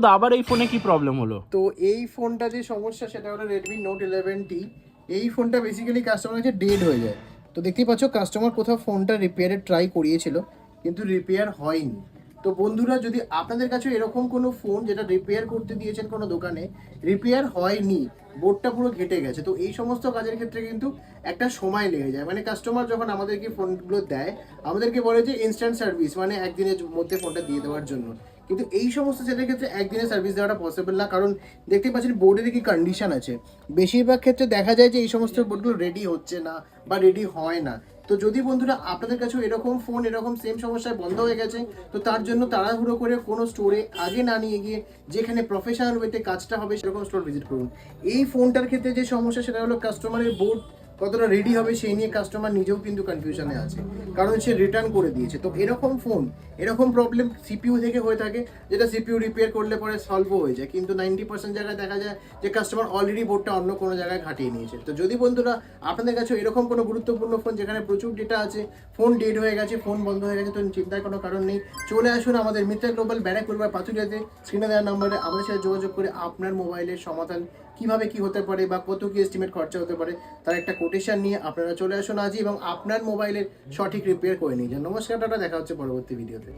তো আবার এই ফোনে কি প্রবলেম হলো? তো এই ফোনটা যে সমস্যা সেটা হলো রেডমি নোট 11T। এই ফোনটা বেসিক্যালি কাস্টমার কাছে ডেড হয়ে যায়। তো দেখতেই পাচ্ছ কাস্টমার কোথাও ফোনটা রিপেয়ারের ট্রাই করিয়েছিল কিন্তু রিপেয়ার হয়নি। তো বন্ধুরা, যদি আপনাদের কাছে এরকম কোনো ফোন যেটা রিপেয়ার করতে দিয়েছেন কোনো দোকানে, রিপেয়ার হয়নি, বোর্ডটা পুরো ঘেটে গেছে, তো এই সমস্ত কাজের ক্ষেত্রে কিন্তু একটা সময় লেগে যায়। মানে কাস্টমার যখন আমাদেরকে ফোনগুলো দেয়, আমাদেরকে বলে যে ইনস্ট্যান্ট সার্ভিস, মানে একদিনের মধ্যে ফোনটা দিয়ে দেওয়ার জন্য। কিন্তু এই সমস্ত সেটের ক্ষেত্রে একদিনে সার্ভিস দেওয়াটা পসিবল না, কারণ দেখতে পাচ্ছেন বোর্ডের কি কন্ডিশন আছে। বেশিরভাগ ক্ষেত্রে দেখা যায় যে এই সমস্ত বোর্ডগুলো রেডি হচ্ছে না বা রেডি হয় না। তো যদি বন্ধুরা আপনাদের কাছেও এরকম ফোন এরকম সেম সমস্যায় বন্ধ হয়ে গেছে, তো তার জন্য তাড়াহুড়ো করে কোনো স্টোরে আগে না নিয়ে গিয়ে যেখানে প্রফেশনাল ওয়েতে কাজটা হবে সেরকম স্টোর ভিজিট করুন। এই ফোনটার ক্ষেত্রে যে সমস্যা সেটা হলো কাস্টমারের বোর্ড কতটা রেডি হবে সেই নিয়ে কাস্টমার নিজেও কিন্তু কনফিউশনে আছে, কারণ সে রিটার্ন করে দিয়েছে। তো এরকম ফোন এরকম প্রবলেম সিপিইউ থেকে হয়ে থাকে, যেটা সিপিইউ রিপেয়ার করলে পরে সলভও হয়ে যায়, কিন্তু 90% জায়গায় দেখা যায় যে কাস্টমার অলরেডি বোর্ডটা অন্য কোনো জায়গায় ঘাটিয়ে নিয়েছে। তো যদি বন্ধুরা আপনাদের কাছে এরকম কোনো গুরুত্বপূর্ণ ফোন যেখানে প্রচুর ডেটা আছে, ফোন ডেড হয়ে গেছে, ফোন বন্ধ হয়ে গেছে, তো চিন্তার কোনো কারণ নেই। চলে আসুন আমাদের মিত্রা গ্লোবাল ব্যারাকপুর বা পাথুরিয়াতে স্ক্রিনে দেওয়ার নম্বরে আমাদের সাথে যোগাযোগ করে আপনার মোবাইলের সমাধান কিভাবে কি হতে পারে বা কত কি এস্টিমেট খরচা হতে পারে তার একটা কোটেশন নিয়ে আপনারা চলে আসুন আজই এবং আপনার মোবাইলের সঠিক রিপেয়ার করে নিয়ে যান। নমস্কার, টাটা, দেখা হচ্ছে পরবর্তী ভিডিওতে।